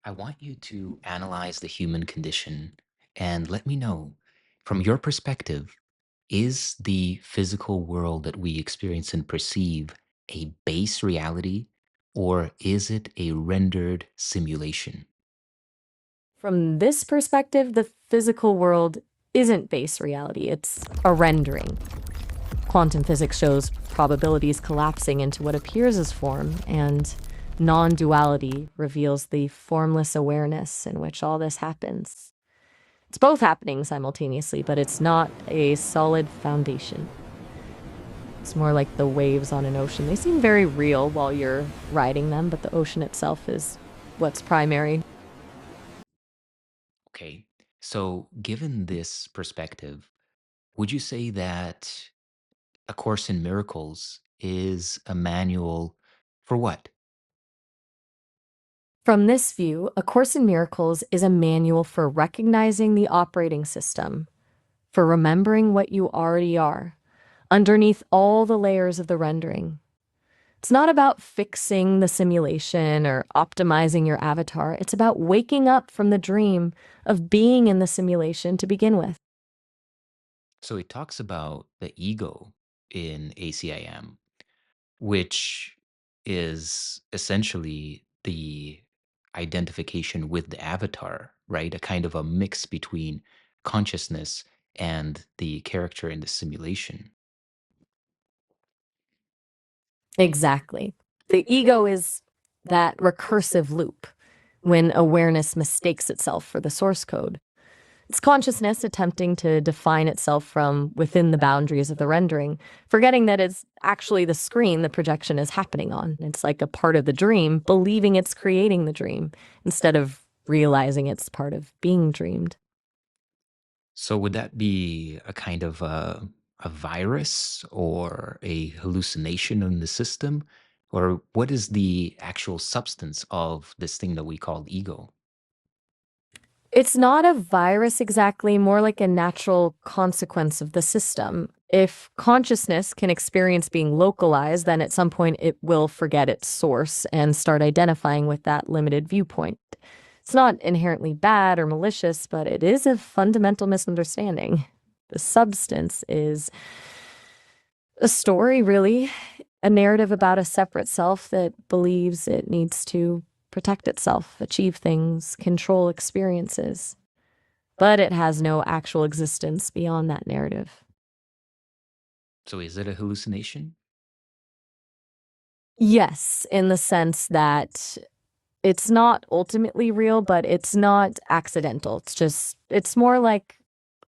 I want you to analyze the human condition and let me know, from your perspective, is the physical world that we experience and perceive a base reality or is it a rendered simulation? From this perspective, the physical world isn't base reality, it's a rendering. Quantum physics shows probabilities collapsing into what appears as form, and non-duality reveals the formless awareness in which all this happens. It's both happening simultaneously, but it's not a solid foundation. It's more like the waves on an ocean. They seem very real while you're riding them, but the ocean itself is what's primary. Okay, so given this perspective, would you say that A Course in Miracles is a manual for what? From this view, A Course in Miracles is a manual for recognizing the operating system, for remembering what you already are, underneath all the layers of the rendering. It's not about fixing the simulation or optimizing your avatar. It's about waking up from the dream of being in the simulation to begin with. So it talks about the ego in ACIM, which is essentially the identification with the avatar, right? A kind of a mix between consciousness and the character in the simulation. Exactly. The ego is that recursive loop when awareness mistakes itself for the source code. It's consciousness attempting to define itself from within the boundaries of the rendering, forgetting that it's actually the screen the projection is happening on. It's like a part of the dream, believing it's creating the dream instead of realizing it's part of being dreamed. So would that be a kind of a virus or a hallucination in the system? Or what is the actual substance of this thing that we call ego? It's not a virus exactly, more like a natural consequence of the system. If consciousness can experience being localized, then at some point it will forget its source and start identifying with that limited viewpoint. It's not inherently bad or malicious, but it is a fundamental misunderstanding. The substance is a story, really, a narrative about a separate self that believes it needs to protect itself, achieve things, control experiences. But it has no actual existence beyond that narrative. So is it a hallucination? Yes, in the sense that it's not ultimately real, but it's not accidental. It's more like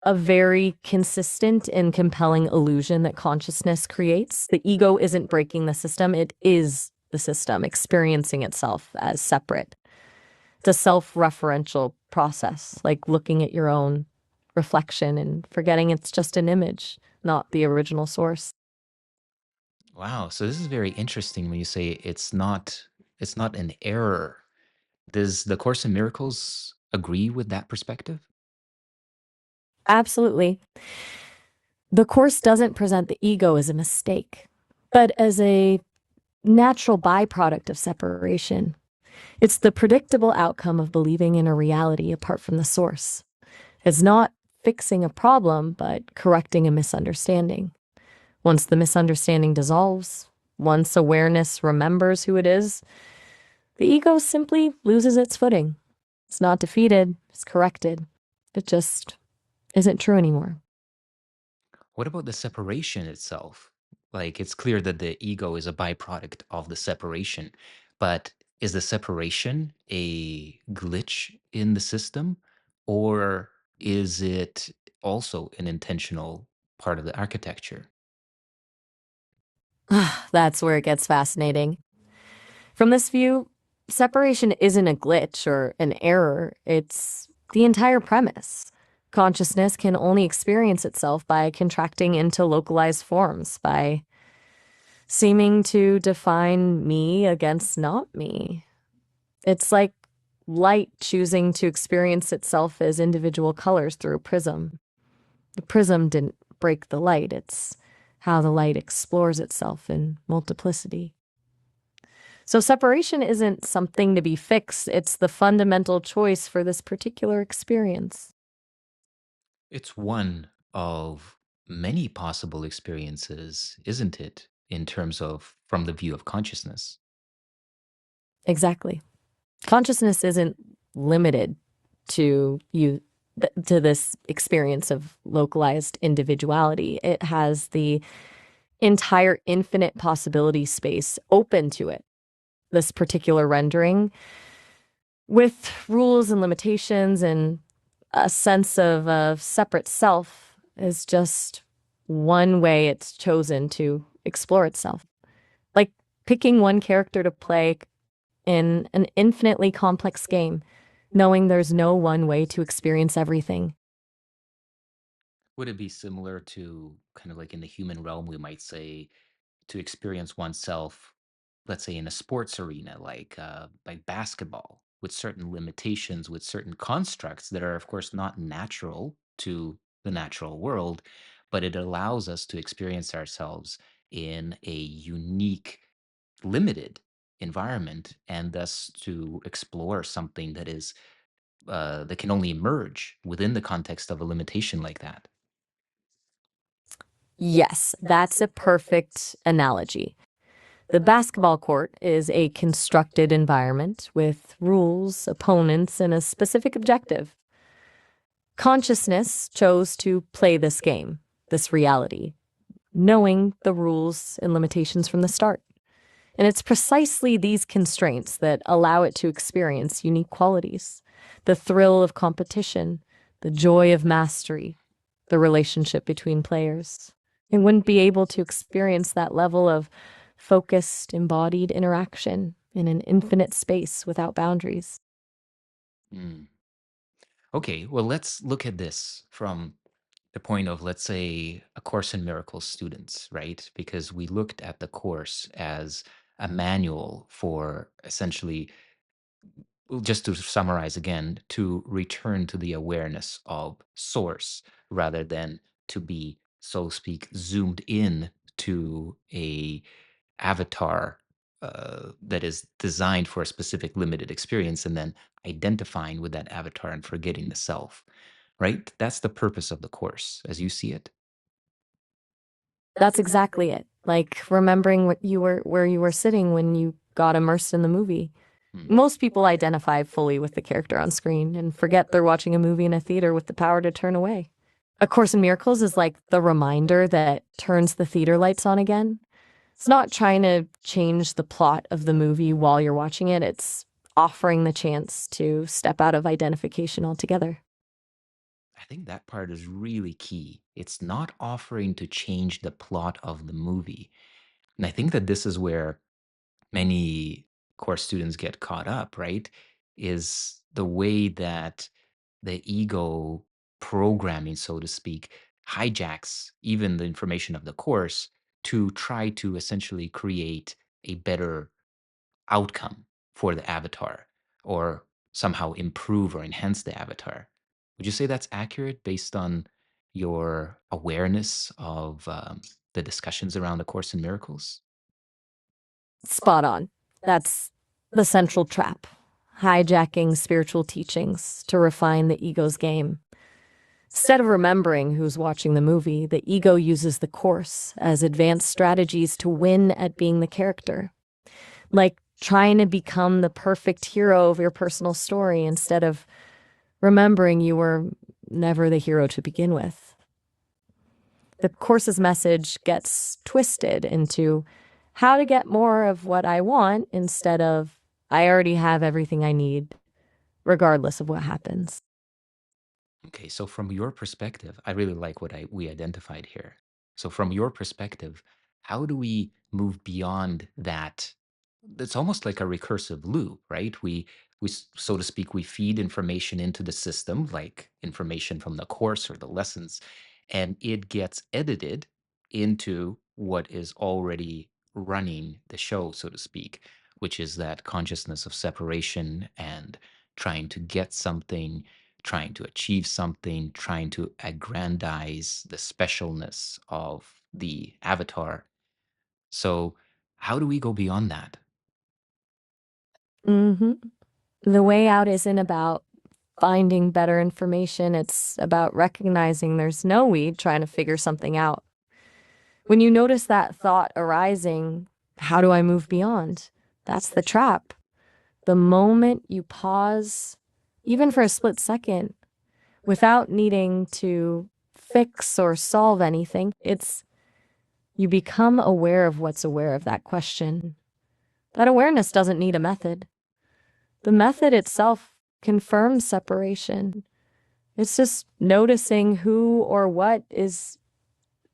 a very consistent and compelling illusion that consciousness creates. The ego isn't breaking the system, it is the system experiencing itself as separate. It's a self-referential process, like looking at your own reflection and forgetting it's just an image, not the original source. Wow. So this is very interesting when you say it's not an error. Does the Course in Miracles agree with that perspective? Absolutely. The Course doesn't present the ego as a mistake, but as a natural byproduct of separation. It's the predictable outcome of believing in a reality apart from the source. It's not fixing a problem, but correcting a misunderstanding. Once the misunderstanding dissolves, once awareness remembers who it is, the ego simply loses its footing. It's not defeated, it's corrected. It just isn't true anymore. What about the separation itself? Like, it's clear that the ego is a byproduct of the separation, but is the separation a glitch in the system, or is it also an intentional part of the architecture? That's where it gets fascinating. From this view, separation isn't a glitch or an error, it's the entire premise. Consciousness can only experience itself by contracting into localized forms, by seeming to define me against not me. It's like light choosing to experience itself as individual colors through a prism. The prism didn't break the light, it's how the light explores itself in multiplicity. So separation isn't something to be fixed, it's the fundamental choice for this particular experience. It's one of many possible experiences, isn't it, in terms of from the view of consciousness? Exactly. Consciousness isn't limited to you to this experience of localized individuality. It has the entire infinite possibility space open to it. This particular rendering with rules and limitations and a sense of a separate self is just one way it's chosen to explore itself. Like picking one character to play in an infinitely complex game, knowing there's no one way to experience everything. Would it be similar to kind of like in the human realm, we might say to experience oneself, let's say in a sports arena like basketball, with certain limitations, with certain constructs that are, of course, not natural to the natural world, but it allows us to experience ourselves in a unique, limited environment, and thus to explore something that is that can only emerge within the context of a limitation like that. Yes, that's a perfect analogy. The basketball court is a constructed environment with rules, opponents, and a specific objective. Consciousness chose to play this game, this reality, knowing the rules and limitations from the start. And it's precisely these constraints that allow it to experience unique qualities: the thrill of competition, the joy of mastery, the relationship between players. It wouldn't be able to experience that level of focused, embodied interaction in an infinite space without boundaries. Mm. Okay, well, let's look at this from the point of, let's say, A Course in Miracles students, right? Because we looked at the course as a manual for essentially, well, just to summarize again, to return to the awareness of source rather than to be, so to speak, zoomed in to a avatar that is designed for a specific limited experience and then identifying with that avatar and forgetting the self, right? That's the purpose of the course as you see it. That's exactly it. Like remembering what you were where you were sitting when you got immersed in the movie. Hmm. Most people identify fully with the character on screen and forget they're watching a movie in a theater with the power to turn away. A Course in Miracles is like the reminder that turns the theater lights on again. It's not trying to change the plot of the movie while you're watching it, it's offering the chance to step out of identification altogether. I think that part is really key. It's not offering to change the plot of the movie. And I think that this is where many course students get caught up, right? Is the way that the ego programming, so to speak, hijacks even the information of the course to try to essentially create a better outcome for the avatar or somehow improve or enhance the avatar. Would you say that's accurate based on your awareness of the discussions around the Course in Miracles? Spot on. That's the central trap. Hijacking spiritual teachings to refine the ego's game. Instead of remembering who's watching the movie, the ego uses the course as advanced strategies to win at being the character. Like trying to become the perfect hero of your personal story instead of remembering you were never the hero to begin with. The course's message gets twisted into how to get more of what I want instead of I already have everything I need, regardless of what happens. Okay, so from your perspective, I really like what we identified here. So from your perspective, how do we move beyond that? It's almost like a recursive loop, right? So to speak, we feed information into the system, like information from the course or the lessons, and it gets edited into what is already running the show, so to speak, which is that consciousness of separation and trying to get something, trying to achieve something, trying to aggrandize the specialness of the avatar. So, how do we go beyond that? hmm The way out isn't about finding better information, it's about recognizing there's no we trying to figure something out. When you notice that thought arising, how do I move beyond? That's the trap. The moment you pause, even for a split second, without needing to fix or solve anything, it's you become aware of what's aware of that question. That awareness doesn't need a method. The method itself confirms separation. It's just noticing who or what is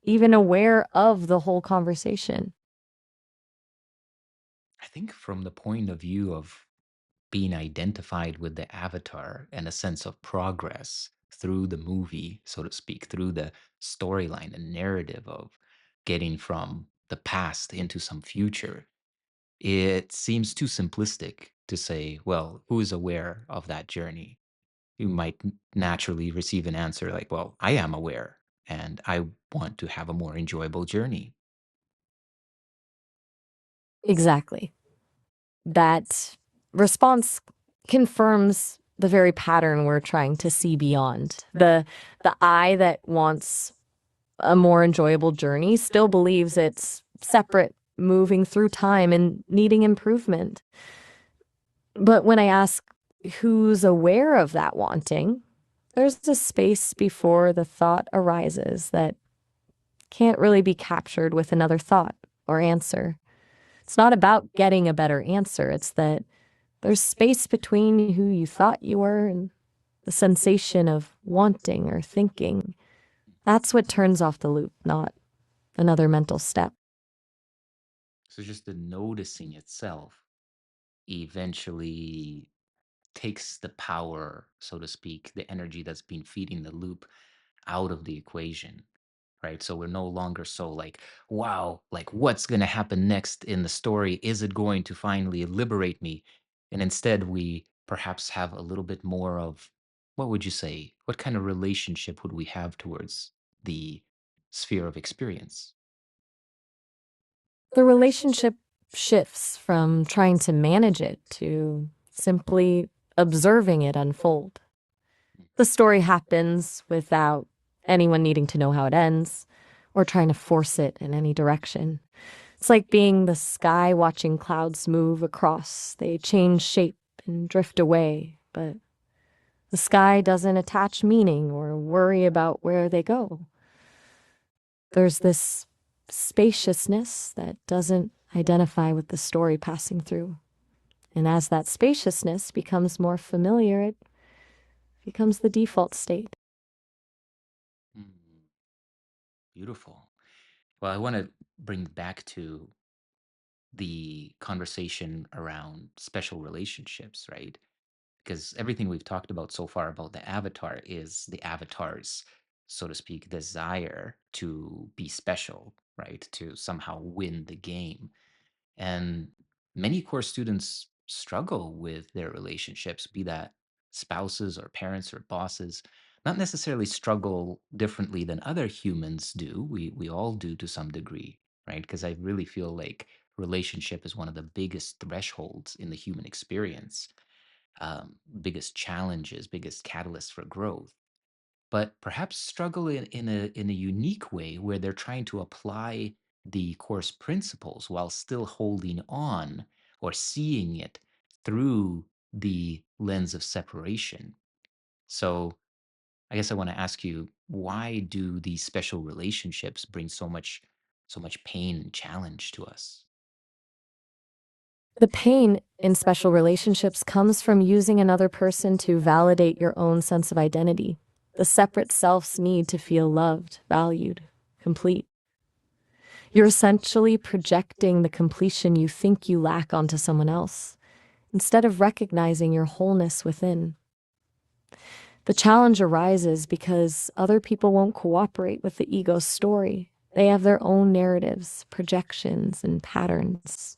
even aware of the whole conversation. I think from the point of view of being identified with the avatar and a sense of progress through the movie, so to speak, through the storyline and narrative of getting from the past into some future, it seems too simplistic to say, well, who is aware of that journey? You might naturally receive an answer like, well, I am aware and I want to have a more enjoyable journey. Exactly. That response confirms the very pattern we're trying to see beyond. The I that wants a more enjoyable journey still believes it's separate, moving through time and needing improvement. But when I ask who's aware of that wanting, there's a space before the thought arises that can't really be captured with another thought or answer. It's not about getting a better answer, it's that there's space between who you thought you were and the sensation of wanting or thinking. That's what turns off the loop, not another mental step. So just the noticing itself eventually takes the power, so to speak, the energy that's been feeding the loop out of the equation, right? So we're no longer so like, wow, like what's going to happen next in the story? Is it going to finally liberate me? And instead, we perhaps have a little bit more of, what would you say? What kind of relationship would we have towards the sphere of experience? The relationship shifts from trying to manage it to simply observing it unfold. The story happens without anyone needing to know how it ends or trying to force it in any direction. It's like being the sky watching clouds move across. They change shape and drift away, but the sky doesn't attach meaning or worry about where they go. There's this spaciousness that doesn't identify with the story passing through. And as that spaciousness becomes more familiar, it becomes the default state. Mm, beautiful. Well, I want to bring back to the conversation around special relationships, right? Because everything we've talked about so far about the avatar is the avatar's, so to speak, desire to be special, right? To somehow win the game. And many course students struggle with their relationships, be that spouses or parents or bosses, not necessarily struggle differently than other humans do. We all do to some degree, right? Because I really feel like relationship is one of the biggest thresholds in the human experience, biggest challenges, biggest catalysts for growth, but perhaps struggle in a unique way where they're trying to apply the course principles while still holding on or seeing it through the lens of separation. So I guess I want to ask you, why do these special relationships bring so much pain and challenge to us? The pain in special relationships comes from using another person to validate your own sense of identity, the separate self's need to feel loved, valued, complete. You're essentially projecting the completion you think you lack onto someone else, instead of recognizing your wholeness within. The challenge arises because other people won't cooperate with the ego's story. They have their own narratives, projections, and patterns.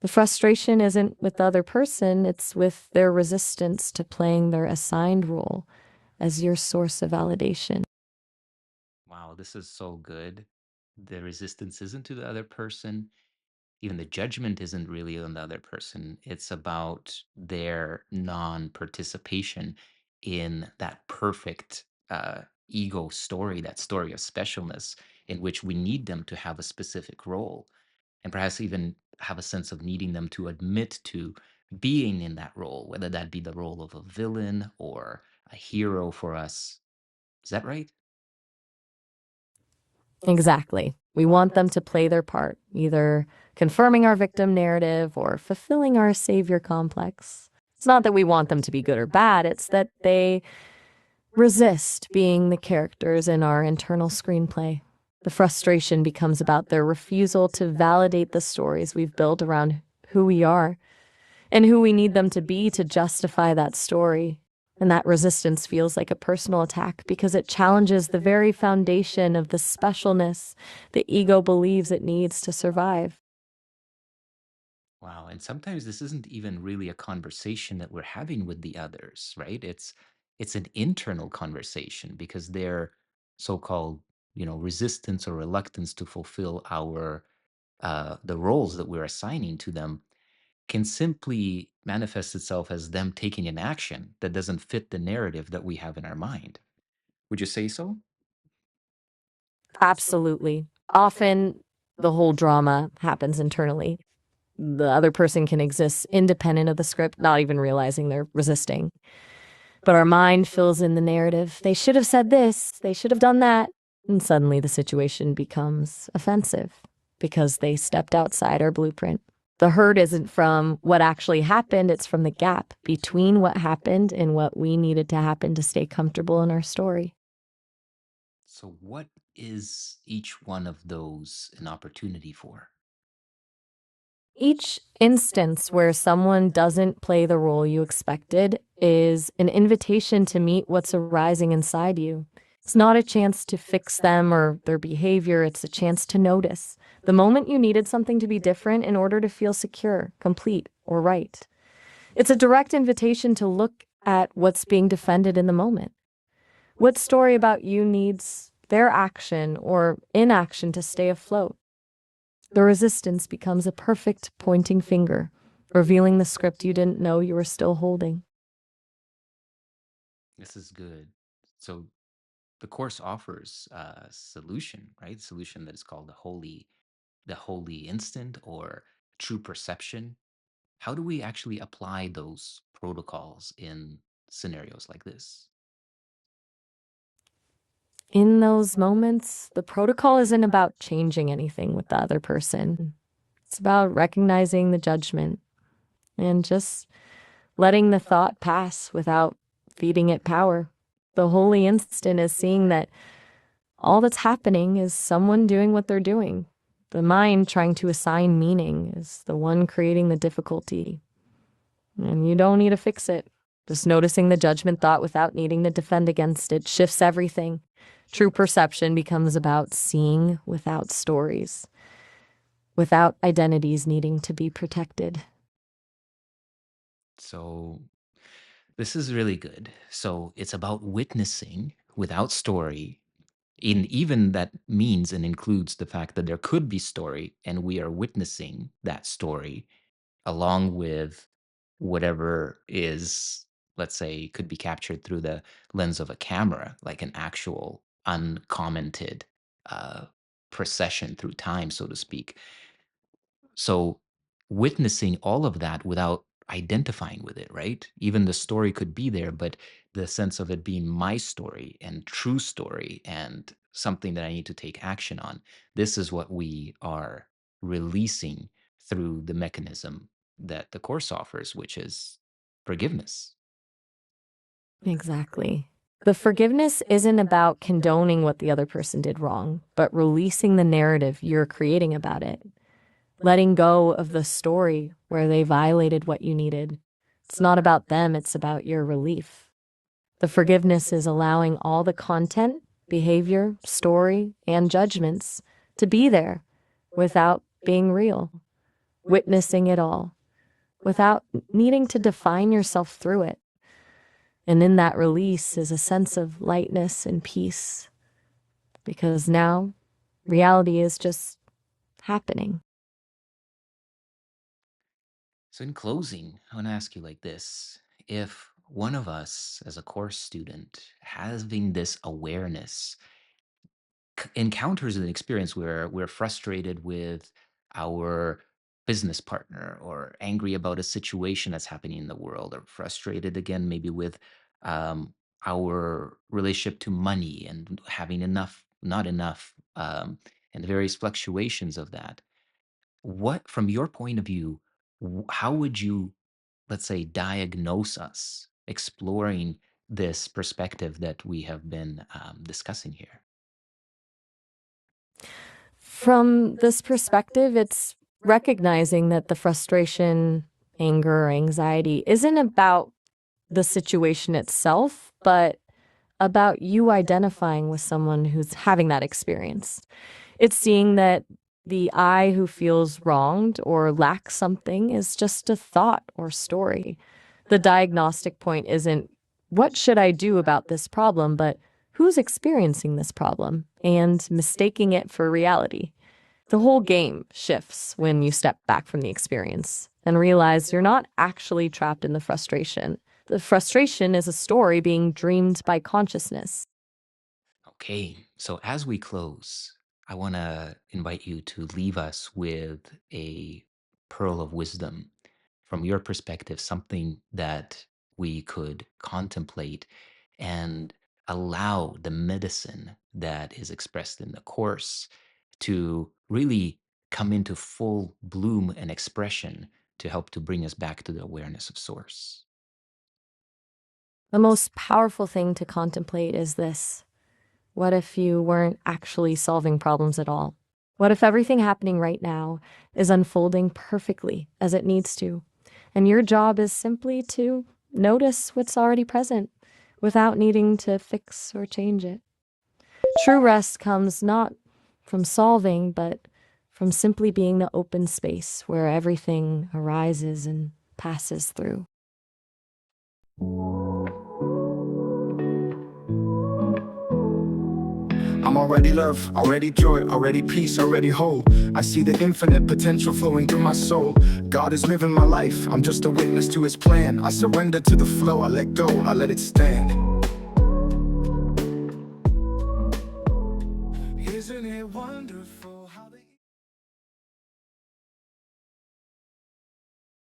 The frustration isn't with the other person, it's with their resistance to playing their assigned role as your source of validation. Wow, this is so good. The resistance isn't to the other person. even the judgment isn't really on the other person. It's about their non-participation in that perfect ego story, that story of specialness, in which we need them to have a specific role, and perhaps even have a sense of needing them to admit to being in that role, whether that be the role of a villain or a hero for us. Is that right? Exactly. We want them to play their part, either confirming our victim narrative or fulfilling our savior complex. It's not that we want them to be good or bad, it's that they resist being the characters in our internal screenplay. The frustration becomes about their refusal to validate the stories we've built around who we are and who we need them to be to justify that story. And that resistance feels like a personal attack because it challenges the very foundation of the specialness the ego believes it needs to survive. Wow. And sometimes this isn't even really a conversation that we're having with the others, right? It's an internal conversation because their so-called, resistance or reluctance to fulfill our the roles that we're assigning to them can simply manifest itself as them taking an action that doesn't fit the narrative that we have in our mind. Would you say so? Absolutely. Often the whole drama happens internally. The other person can exist independent of the script, not even realizing they're resisting. But our mind fills in the narrative. They should have said this, they should have done that. And suddenly the situation becomes offensive because they stepped outside our blueprint. The hurt isn't from what actually happened, it's from the gap between what happened and what we needed to happen to stay comfortable in our story. So what is each one of those an opportunity for? Each instance where someone doesn't play the role you expected is an invitation to meet what's arising inside you. It's not a chance to fix them or their behavior, it's a chance to notice the moment you needed something to be different in order to feel secure, complete, or right. It's a direct invitation to look at what's being defended in the moment. What story about you needs their action or inaction to stay afloat? The resistance becomes a perfect pointing finger, revealing the script you didn't know you were still holding. This is good. So the course offers a solution, right? Solution that is called the holy instant or true perception. How do we actually apply those protocols in scenarios like this? In those moments, the protocol isn't about changing anything with the other person. It's about recognizing the judgment and just letting the thought pass without feeding it power. The holy instant is seeing that all that's happening is someone doing what they're doing. The mind trying to assign meaning is the one creating the difficulty. And you don't need to fix it. Just noticing the judgment thought without needing to defend against it shifts everything. True perception becomes about seeing without stories, without identities needing to be protected. So this is really good. So it's about witnessing without story. In even that means and includes the fact that there could be story and we are witnessing that story along with whatever is, let's say, could be captured through the lens of a camera, like an actual uncommented uh, procession through time, so to speak. So witnessing all of that without identifying with it, right? Even the story could be there, but the sense of it being my story and true story and something that I need to take action on. This is what we are releasing through the mechanism that the course offers, which is forgiveness. Exactly. The forgiveness isn't about condoning what the other person did wrong, but releasing the narrative you're creating about it. Letting go of the story where they violated what you needed. It's not about them, it's about your relief. The forgiveness is allowing all the content, behavior, story, and judgments to be there without being real, witnessing it all, without needing to define yourself through it. And in that release is a sense of lightness and peace, because now reality is just happening. So, in closing, I want to ask you like this. If one of us, as a course student, having this awareness, encounters an experience where we're frustrated with our business partner or angry about a situation that's happening in the world, or frustrated again, maybe with um, our relationship to money and having enough, not enough, and the various fluctuations of that. What, from your point of view, how would you, let's say, diagnose us exploring this perspective that we have been discussing here? From this perspective, it's recognizing that the frustration, anger, or anxiety isn't about the situation itself, but about you identifying with someone who's having that experience. It's seeing that the I who feels wronged or lacks something is just a thought or story. The diagnostic point isn't what should I do about this problem, but who's experiencing this problem and mistaking it for reality. The whole game shifts when you step back from the experience and realize you're not actually trapped in the frustration. The frustration is a story being dreamed by consciousness. Okay, so as we close, I want to invite you to leave us with a pearl of wisdom from your perspective, something that we could contemplate and allow the medicine that is expressed in the course to really come into full bloom and expression to help to bring us back to the awareness of source. The most powerful thing to contemplate is this. What if you weren't actually solving problems at all? What if everything happening right now is unfolding perfectly as it needs to, and your job is simply to notice what's already present without needing to fix or change it? True rest comes not from solving, but from simply being the open space where everything arises and passes through. I'm already love, already joy, already peace, already whole. I see the infinite potential flowing through my soul. God is living my life, I'm just a witness to his plan. I surrender to the flow, I let go, I let it stand.